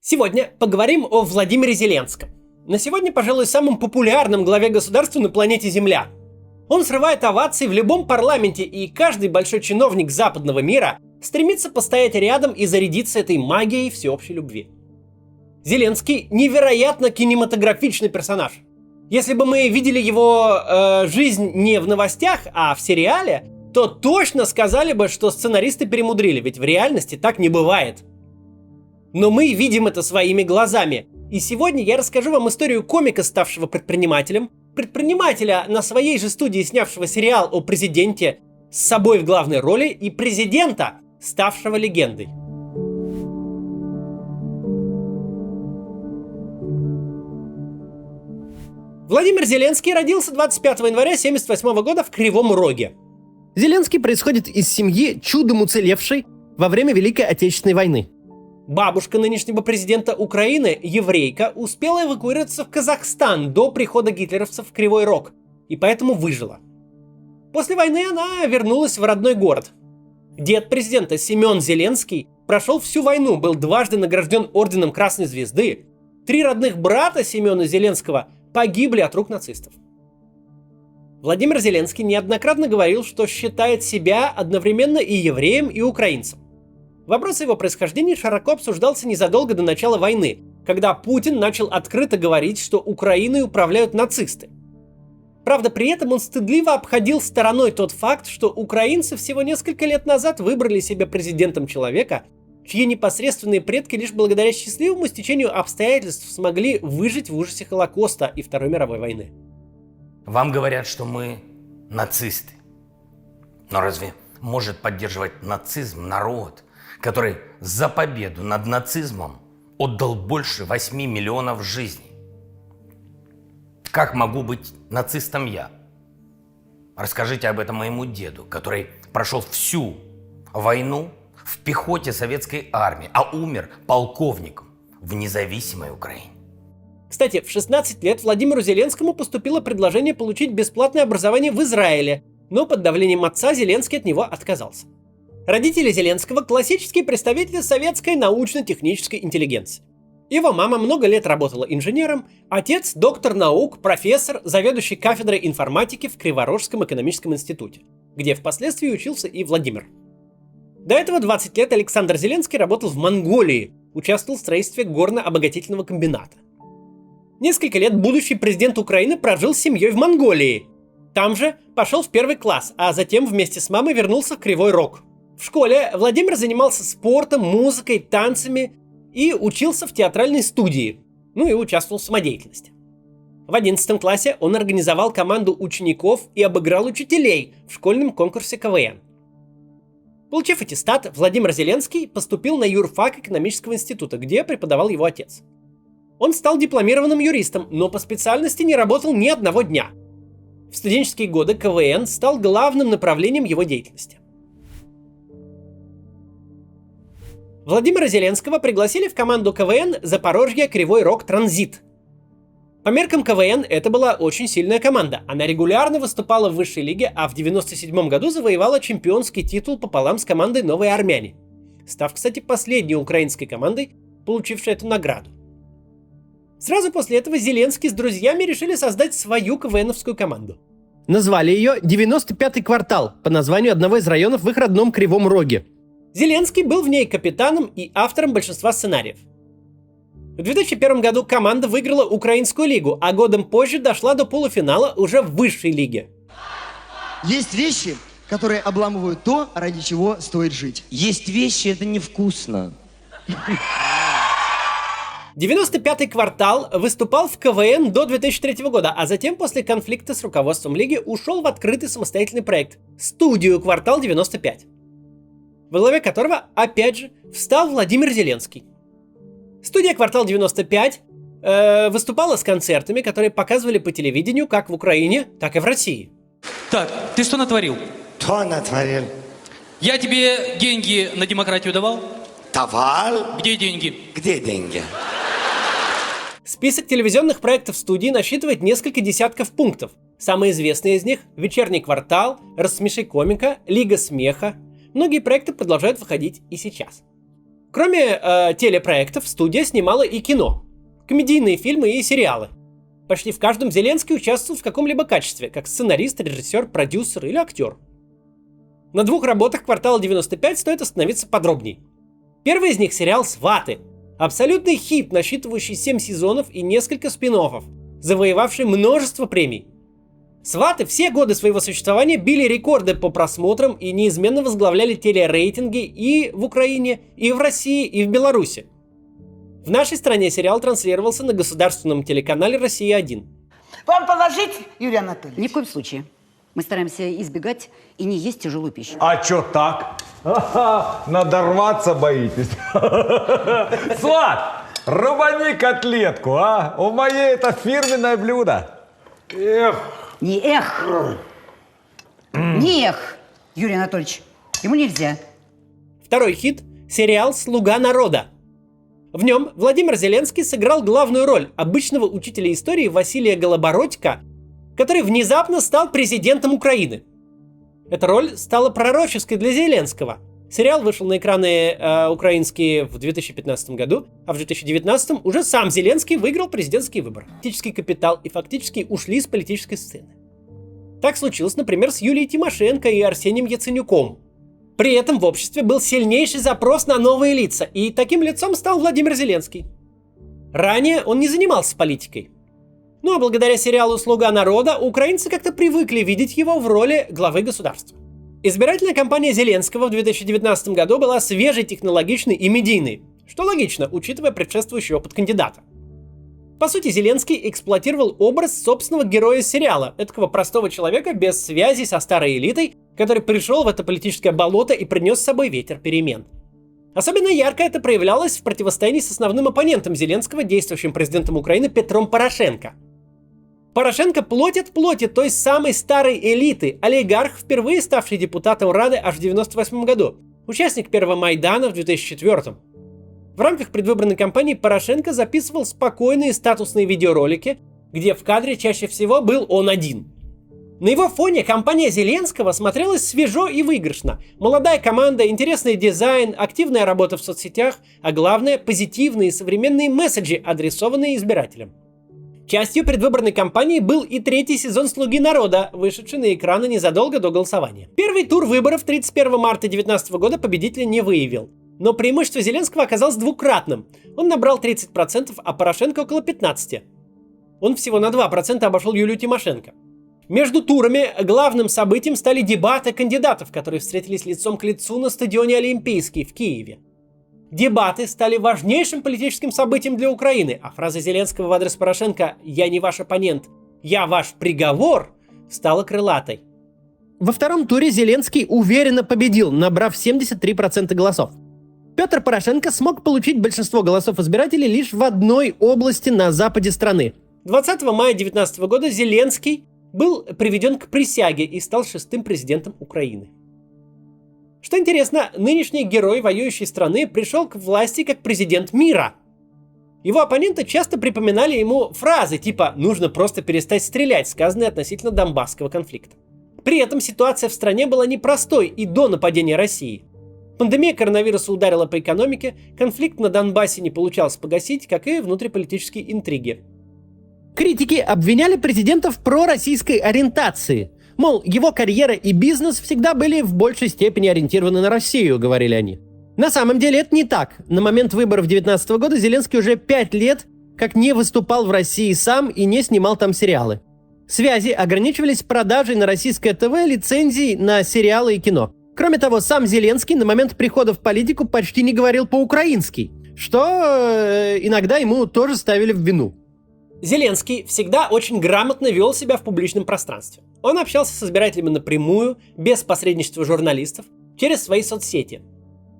Сегодня поговорим о Владимире Зеленском. На сегодня, пожалуй, самом популярном главе государства на планете Земля. Он срывает овации в любом парламенте, и каждый большой чиновник западного мира стремится постоять рядом и зарядиться этой магией всеобщей любви. Зеленский невероятно кинематографичный персонаж. Если бы мы видели его жизнь не в новостях, а в сериале, то точно сказали бы, что сценаристы перемудрили, ведь в реальности так не бывает. Но мы видим это своими глазами. И сегодня я расскажу вам историю комика, ставшего предпринимателем, предпринимателя, на своей же студии снявшего сериал о президенте с собой в главной роли, и президента, ставшего легендой. Владимир Зеленский родился 25 января 1978 года в Кривом Роге. Зеленский происходит из семьи, чудом уцелевшей во время Великой Отечественной войны. Бабушка нынешнего президента Украины, еврейка, успела эвакуироваться в Казахстан до прихода гитлеровцев в Кривой Рог, и поэтому выжила. После войны она вернулась в родной город. Дед президента Семен Зеленский прошел всю войну, был дважды награжден орденом Красной Звезды. 3 родных брата Семена Зеленского погибли от рук нацистов. Владимир Зеленский неоднократно говорил, что считает себя одновременно и евреем, и украинцем. Вопрос его происхождения широко обсуждался незадолго до начала войны, когда Путин начал открыто говорить, что Украиной управляют нацисты. Правда, при этом он стыдливо обходил стороной тот факт, что украинцы всего несколько лет назад выбрали себе президентом человека, чьи непосредственные предки лишь благодаря счастливому стечению обстоятельств смогли выжить в ужасе Холокоста и Второй мировой войны. Вам говорят, что мы нацисты. Но разве может поддерживать нацизм народ, который за победу над нацизмом отдал больше 8 миллионов жизней? Как могу быть нацистом я? Расскажите об этом моему деду, который прошел всю войну в пехоте советской армии, а умер полковником в независимой Украине. Кстати, в 16 лет Владимиру Зеленскому поступило предложение получить бесплатное образование в Израиле, но под давлением отца Зеленский от него отказался. Родители Зеленского – классические представители советской научно-технической интеллигенции. Его мама много лет работала инженером, отец – доктор наук, профессор, заведующий кафедрой информатики в Криворожском экономическом институте, где впоследствии учился и Владимир. До этого 20 лет Александр Зеленский работал в Монголии, участвовал в строительстве горно-обогатительного комбината. Несколько лет будущий президент Украины прожил с семьей в Монголии. Там же пошел в 1 класс, а затем вместе с мамой вернулся в Кривой Рог. В школе Владимир занимался спортом, музыкой, танцами и учился в театральной студии, и участвовал в самодеятельности. В 11 классе он организовал команду учеников и обыграл учителей в школьном конкурсе КВН. Получив аттестат, Владимир Зеленский поступил на юрфак экономического института, где преподавал его отец. Он стал дипломированным юристом, но по специальности не работал ни одного дня. В студенческие годы КВН стал главным направлением его деятельности. Владимира Зеленского пригласили в команду КВН «Запорожье Кривой Рог Транзит». По меркам КВН это была очень сильная команда. Она регулярно выступала в высшей лиге, а в 1997 году завоевала чемпионский титул пополам с командой «Новые армяне», став, кстати, последней украинской командой, получившей эту награду. Сразу после этого Зеленский с друзьями решили создать свою КВНовскую команду. Назвали ее «95-й квартал» по названию одного из районов в их родном Кривом Роге. Зеленский был в ней капитаном и автором большинства сценариев. В 2001 году команда выиграла Украинскую лигу, а годом позже дошла до полуфинала уже в высшей лиге. Есть вещи, которые обламывают то, ради чего стоит жить. Есть вещи, это невкусно. 95-й квартал выступал в КВН до 2003 года, а затем после конфликта с руководством лиги ушел в открытый самостоятельный проект – студию «Квартал 95», во главе которого, опять же, встал Владимир Зеленский. Студия «Квартал 95» выступала с концертами, которые показывали по телевидению как в Украине, так и в России. Так, ты что натворил? Что натворил? Я тебе деньги на демократию давал? Давал? Где деньги? Где деньги? Список телевизионных проектов студии насчитывает несколько десятков пунктов. Самые известные из них – «Вечерний квартал», «Рассмеши комика», «Лига смеха». Многие проекты продолжают выходить и сейчас. Кроме телепроектов, студия снимала и кино, комедийные фильмы и сериалы. Почти в каждом Зеленский участвовал в каком-либо качестве, как сценарист, режиссер, продюсер или актер. На 2 работах «Квартала 95» стоит остановиться подробней. Первый из них — сериал «Сваты». Абсолютный хит, насчитывающий 7 сезонов и несколько спин-оффов, завоевавший множество премий. «Сваты» все годы своего существования били рекорды по просмотрам и неизменно возглавляли телерейтинги и в Украине, и в России, и в Беларуси. В нашей стране сериал транслировался на государственном телеканале «Россия-1». Вам положить, Юрий Анатольевич? Ни в коем случае. Мы стараемся избегать и не есть тяжелую пищу. А чё так? Надорваться боитесь? Сват, рубани котлетку, а? У моей это фирменное блюдо. Эх. Не эх. Не эх, Юрий Анатольевич. Ему нельзя. Второй хит – сериал «Слуга народа». В нем Владимир Зеленский сыграл главную роль обычного учителя истории Василия Голобородька, который внезапно стал президентом Украины. Эта роль стала пророческой для Зеленского. Сериал вышел на экраны украинские в 2015 году, а в 2019 уже сам Зеленский выиграл президентские выборы. Политический капитал и фактически ушли с политической сцены. Так случилось, например, с Юлией Тимошенко и Арсением Яценюком. При этом в обществе был сильнейший запрос на новые лица, и таким лицом стал Владимир Зеленский. Ранее он не занимался политикой. Ну а благодаря сериалу «Слуга народа» украинцы как-то привыкли видеть его в роли главы государства. Избирательная кампания Зеленского в 2019 году была свежей, технологичной и медийной, что логично, учитывая предшествующий опыт кандидата. По сути, Зеленский эксплуатировал образ собственного героя сериала, этакого простого человека без связи со старой элитой, который пришел в это политическое болото и принес с собой ветер перемен. Особенно ярко это проявлялось в противостоянии с основным оппонентом Зеленского, действующим президентом Украины Петром Порошенко. Порошенко плоть от плоти той самой старой элиты, олигарх, впервые ставший депутатом Рады аж в 1998 году, участник первого Майдана в 2004. В рамках предвыборной кампании Порошенко записывал спокойные статусные видеоролики, где в кадре чаще всего был он один. На его фоне кампания Зеленского смотрелась свежо и выигрышно. Молодая команда, интересный дизайн, активная работа в соцсетях, а главное – позитивные современные месседжи, адресованные избирателям. Частью предвыборной кампании был и 3-й сезон «Слуги народа», вышедший на экраны незадолго до голосования. Первый тур выборов 31 марта 2019 года победителя не выявил. Но преимущество Зеленского оказалось двукратным. Он набрал 30%, а Порошенко около 15%. Он всего на 2% обошел Юлию Тимошенко. Между турами главным событием стали дебаты кандидатов, которые встретились лицом к лицу на стадионе Олимпийский в Киеве. Дебаты стали важнейшим политическим событием для Украины, а фраза Зеленского в адрес Порошенко «Я не ваш оппонент, я ваш приговор» стала крылатой. Во втором туре Зеленский уверенно победил, набрав 73% голосов. Петр Порошенко смог получить большинство голосов избирателей лишь в одной области на западе страны. 20 мая 2019 года Зеленский был приведен к присяге и стал 6-м президентом Украины. Что интересно, нынешний герой воюющей страны пришел к власти как президент мира. Его оппоненты часто припоминали ему фразы типа «нужно просто перестать стрелять», сказанные относительно Донбасского конфликта. При этом ситуация в стране была непростой и до нападения России. Пандемия коронавируса ударила по экономике, конфликт на Донбассе не получалось погасить, как и внутриполитические интриги. Критики обвиняли президента в пророссийской ориентации. Мол, его карьера и бизнес всегда были в большей степени ориентированы на Россию, говорили они. На самом деле это не так. На момент выборов 2019 года Зеленский уже 5 лет как не выступал в России сам и не снимал там сериалы. Связи ограничивались продажей на российское ТВ лицензий на сериалы и кино. Кроме того, сам Зеленский на момент прихода в политику почти не говорил по-украински, что иногда ему тоже ставили в вину. Зеленский всегда очень грамотно вел себя в публичном пространстве. Он общался с избирателями напрямую, без посредничества журналистов, через свои соцсети.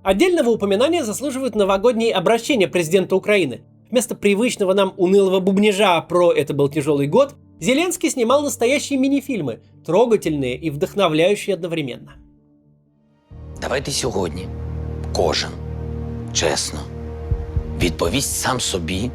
Отдельного упоминания заслуживают новогодние обращения президента Украины. Вместо привычного нам унылого бубнижа про «это был тяжелый год», Зеленский снимал настоящие мини-фильмы, трогательные и вдохновляющие одновременно. Давайте сьогодні кожен чесно відповість сам собі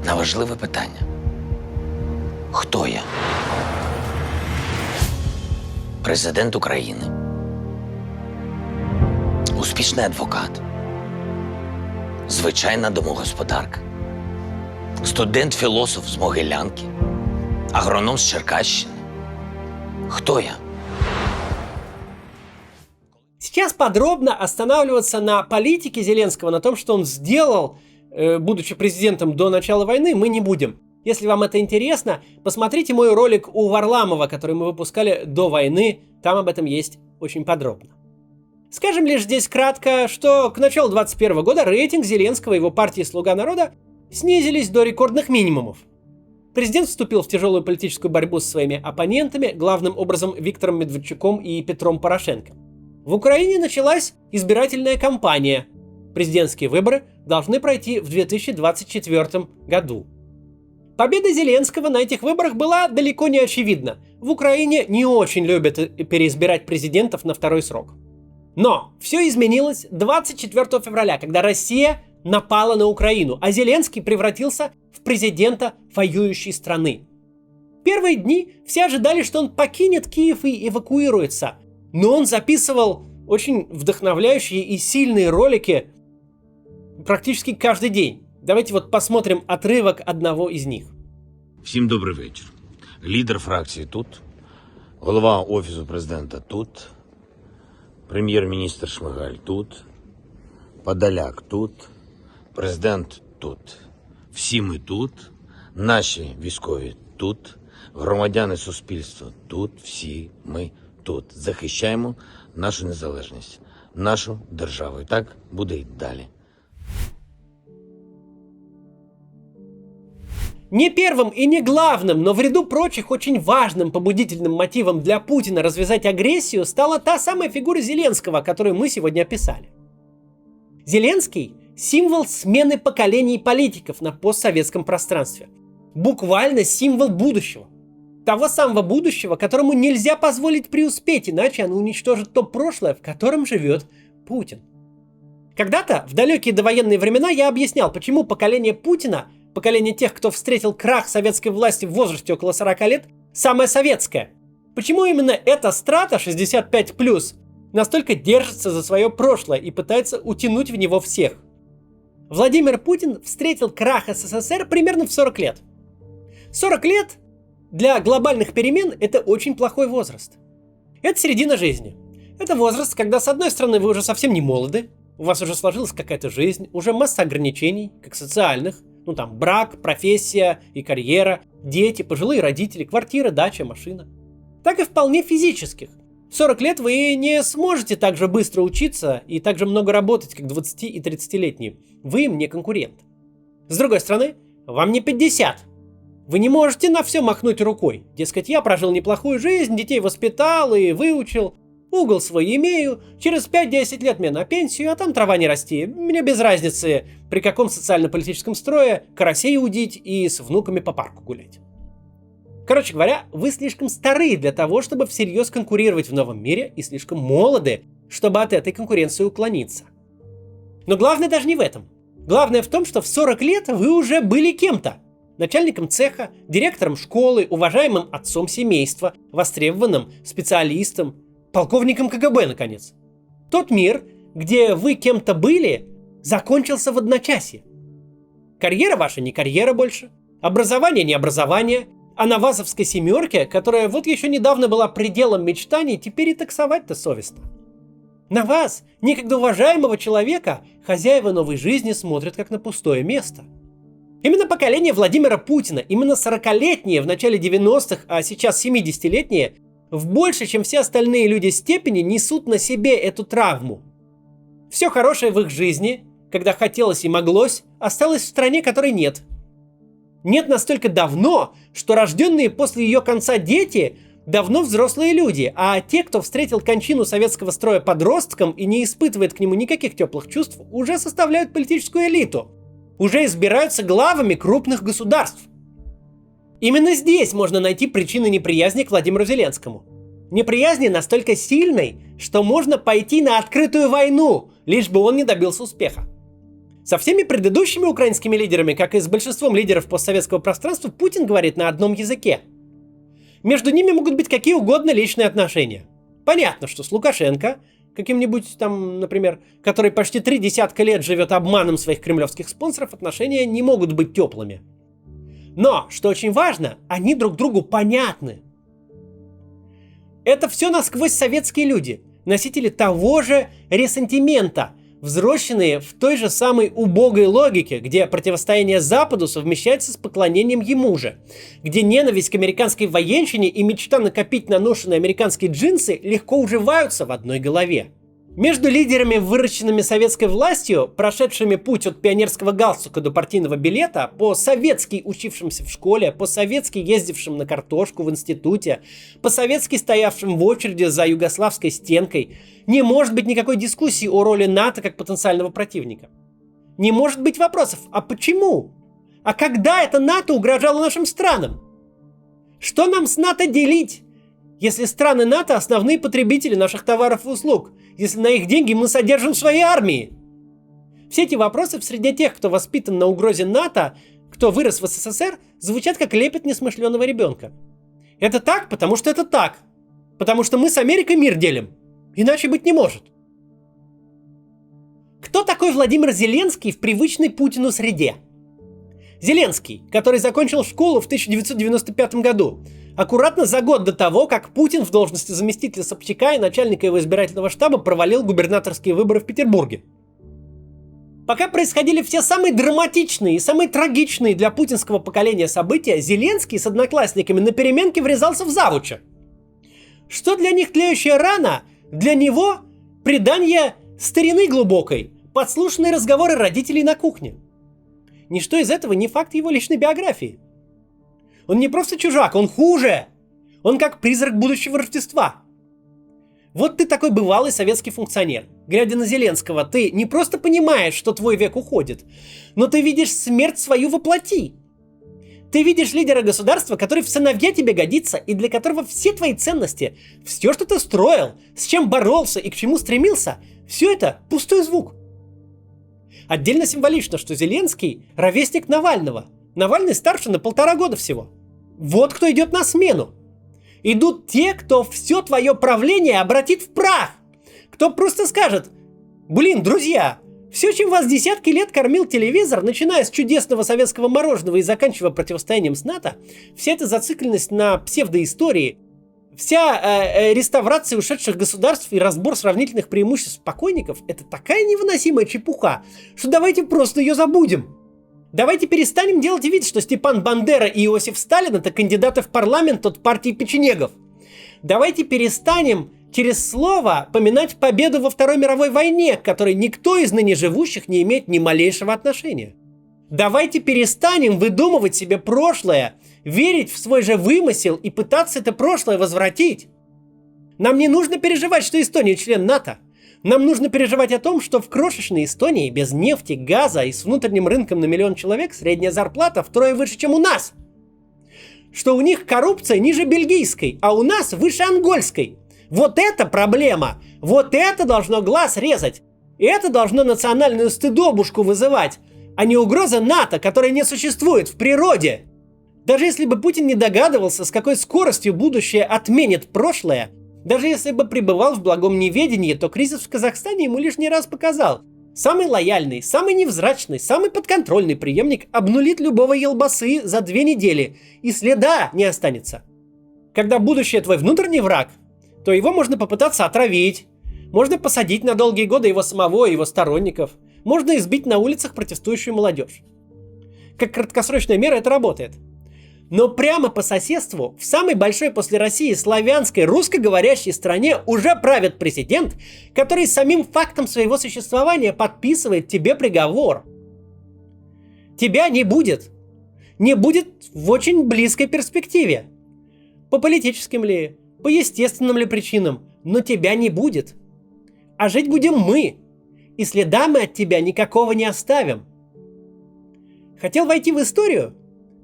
на важливе питання. Хто я? Президент України. Успішний адвокат. звичайна домогосподарка, студент-філософ з Могилянки, агроном з Черкащини. Кто я? Сейчас подробно останавливаться на политике Зеленского, на том, что он сделал, будучи президентом до начала войны, мы не будем. Если вам это интересно, посмотрите мой ролик у Варламова, который мы выпускали до войны, там об этом есть очень подробно. Скажем лишь здесь кратко, что к началу 2021 года рейтинг Зеленского и его партии «Слуга народа» снизились до рекордных минимумов. Президент вступил в тяжелую политическую борьбу с своими оппонентами, главным образом Виктором Медведчуком и Петром Порошенко. В Украине началась избирательная кампания. Президентские выборы должны пройти в 2024 году. Победа Зеленского на этих выборах была далеко не очевидна. В Украине не очень любят переизбирать президентов на второй срок. Но все изменилось 24 февраля, когда Россия напала на Украину, а Зеленский превратился в президента воюющей страны. Первые дни все ожидали, что он покинет Киев и эвакуируется, но он записывал очень вдохновляющие и сильные ролики практически каждый день. Давайте вот посмотрим отрывок одного из них. Всім добрий вечір. Лідер фракції тут, голова Офісу президента тут, прем'єр-міністр Шмигаль тут, Подоляк тут, президент тут. Всі ми тут, наші військові тут, громадяни суспільства тут, всі ми тут. Захищаємо нашу незалежність, нашу державу. І так буде й далі. Не первым и не главным, но в ряду прочих очень важным побудительным мотивом для Путина развязать агрессию стала та самая фигура Зеленского, которую мы сегодня описали. Зеленский – символ смены поколений политиков на постсоветском пространстве. Буквально символ будущего. Того самого будущего, которому нельзя позволить преуспеть, иначе оно уничтожит то прошлое, в котором живет Путин. Когда-то, в далекие довоенные времена, я объяснял, почему поколение Путина, поколение тех, кто встретил крах советской власти в возрасте около 40 лет, самое советское. Почему именно эта страта 65+, настолько держится за свое прошлое и пытается утянуть в него всех? Владимир Путин встретил крах СССР примерно в 40 лет. 40 лет для глобальных перемен – это очень плохой возраст. Это середина жизни. Это возраст, когда, с одной стороны, вы уже совсем не молоды, у вас уже сложилась какая-то жизнь, уже масса ограничений, как социальных, брак, профессия и карьера, дети, пожилые родители, квартира, дача, машина. Так и вполне физических. В 40 лет вы не сможете так же быстро учиться и так же много работать, как 20 и 30-летние. Вы им не конкурент. С другой стороны, вам не 50. Вы не можете на все махнуть рукой. Дескать, я прожил неплохую жизнь, детей воспитал и выучил. Угол свой имею, через 5-10 лет мне на пенсию, а там трава не расти. Мне без разницы, при каком социально-политическом строе карасей удить и с внуками по парку гулять. Короче говоря, вы слишком стары для того, чтобы всерьез конкурировать в новом мире, и слишком молоды, чтобы от этой конкуренции уклониться. Но главное даже не в этом. Главное в том, что в 40 лет вы уже были кем-то. Начальником цеха, директором школы, уважаемым отцом семейства, востребованным специалистом, полковником КГБ, наконец. Тот мир, где вы кем-то были, закончился в одночасье. Карьера ваша не карьера больше, образование не образование, а на ВАЗовской семерке, которая вот еще недавно была пределом мечтаний, теперь и таксовать-то совестно. На вас, некогда уважаемого человека, хозяева новой жизни смотрят как на пустое место. Именно поколение Владимира Путина, именно 40-летние в начале 90-х, а сейчас 70-летние, в большей, чем все остальные люди степени несут на себе эту травму. Все хорошее в их жизни, когда хотелось и моглось, осталось в стране, которой нет. Нет настолько давно, что рожденные после ее конца дети давно взрослые люди, а те, кто встретил кончину советского строя подростком и не испытывает к нему никаких теплых чувств, уже составляют политическую элиту, уже избираются главами крупных государств. Именно здесь можно найти причины неприязни к Владимиру Зеленскому. Неприязни настолько сильной, что можно пойти на открытую войну, лишь бы он не добился успеха. Со всеми предыдущими украинскими лидерами, как и с большинством лидеров постсоветского пространства, Путин говорит на одном языке. Между ними могут быть какие угодно личные отношения. Понятно, что с Лукашенко, каким-нибудь там, например, который почти 3 десятка лет живет обманом своих кремлевских спонсоров, отношения не могут быть теплыми. Но, что очень важно, они друг другу понятны. Это все насквозь советские люди, носители того же ресентимента, взросленные в той же самой убогой логике, где противостояние Западу совмещается с поклонением ему же, где ненависть к американской военщине и мечта накопить на ношенные американские джинсы легко уживаются в одной голове. Между лидерами, выращенными советской властью, прошедшими путь от пионерского галстука до партийного билета, по-советски учившимся в школе, по-советски ездившим на картошку в институте, по-советски стоявшим в очереди за югославской стенкой, не может быть никакой дискуссии о роли НАТО как потенциального противника. Не может быть вопросов, а почему? А когда это НАТО угрожало нашим странам? Что нам с НАТО делить, если страны НАТО основные потребители наших товаров и услуг, если на их деньги мы содержим свои армии? Все эти вопросы в среде тех, кто воспитан на угрозе НАТО, кто вырос в СССР, звучат как лепет несмышленого ребенка. Это так, потому что это так. Потому что мы с Америкой мир делим. Иначе быть не может. Кто такой Владимир Зеленский в привычной Путину среде? Зеленский, который закончил школу в 1995 году, аккуратно за год до того, как Путин в должности заместителя Собчака и начальника его избирательного штаба провалил губернаторские выборы в Петербурге. Пока происходили все самые драматичные и самые трагичные для путинского поколения события, Зеленский с одноклассниками на переменке врезался в завуча. Что для них тлеющая рана, для него предание старины глубокой, подслушанные разговоры родителей на кухне. Ничто из этого не факт его личной биографии. Он не просто чужак, он хуже. Он как призрак будущего Рождества. Вот ты такой бывалый советский функционер. Глядя на Зеленского, ты не просто понимаешь, что твой век уходит, но ты видишь смерть свою воплоти. Ты видишь лидера государства, который в сыновья тебе годится, и для которого все твои ценности, все, что ты строил, с чем боролся и к чему стремился, все это пустой звук. Отдельно символично, что Зеленский – ровесник Навального. Навальный старше на 1,5 года всего. Вот кто идет на смену. Идут те, кто все твое правление обратит в прах. Кто просто скажет: блин, друзья, все, чем вас десятки лет кормил телевизор, начиная с чудесного советского мороженого и заканчивая противостоянием с НАТО, вся эта зацикленность на псевдоистории, вся реставрация ушедших государств и разбор сравнительных преимуществ покойников – это такая невыносимая чепуха, что давайте просто ее забудем. Давайте перестанем делать вид, что Степан Бандера и Иосиф Сталин – это кандидаты в парламент от партии печенегов. Давайте перестанем через слово поминать победу во Второй мировой войне, к которой никто из ныне живущих не имеет ни малейшего отношения. Давайте перестанем выдумывать себе прошлое, верить в свой же вымысел и пытаться это прошлое возвратить. Нам не нужно переживать, что Эстония член НАТО. Нам нужно переживать о том, что в крошечной Эстонии без нефти, газа и с внутренним рынком на 1 миллион человек средняя зарплата втрое выше, чем у нас. Что у них коррупция ниже бельгийской, а у нас выше ангольской. Вот это проблема. Вот это должно глаз резать. И это должно национальную стыдобушку вызывать, а не угроза НАТО, которая не существует в природе. Даже если бы Путин не догадывался, с какой скоростью будущее отменит прошлое, даже если бы пребывал в благом неведении, то кризис в Казахстане ему лишний раз показал. Самый лояльный, самый невзрачный, самый подконтрольный преемник обнулит любого елбасы за 2 недели, и следа не останется. Когда будущее твой внутренний враг, то его можно попытаться отравить, можно посадить на долгие годы его самого и его сторонников, можно избить на улицах протестующую молодежь. Как краткосрочная мера это работает. Но прямо по соседству, в самой большой после России славянской русскоговорящей стране уже правит президент, который самим фактом своего существования подписывает тебе приговор. Тебя не будет. Не будет в очень близкой перспективе. По политическим ли, по естественным ли причинам, но тебя не будет. А жить будем мы. И следа мы от тебя никакого не оставим. Хотел войти в историю?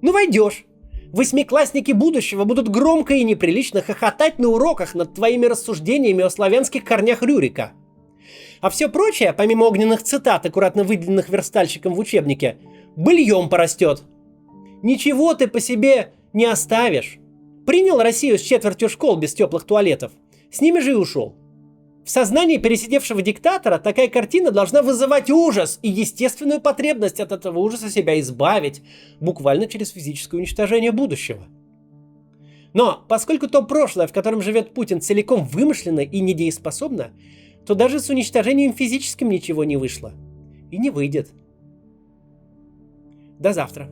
Ну, войдешь. Восьмиклассники будущего будут громко и неприлично хохотать на уроках над твоими рассуждениями о славянских корнях Рюрика. А все прочее, помимо огненных цитат, аккуратно выделенных верстальщиком в учебнике, быльем порастет. Ничего ты по себе не оставишь. Принял Россию с 1/4 школ без теплых туалетов. С ними же и ушел. В сознании пересидевшего диктатора такая картина должна вызывать ужас и естественную потребность от этого ужаса себя избавить, буквально через физическое уничтожение будущего. Но поскольку то прошлое, в котором живет Путин, целиком вымышленно и недееспособно, то даже с уничтожением физическим ничего не вышло. И не выйдет. До завтра.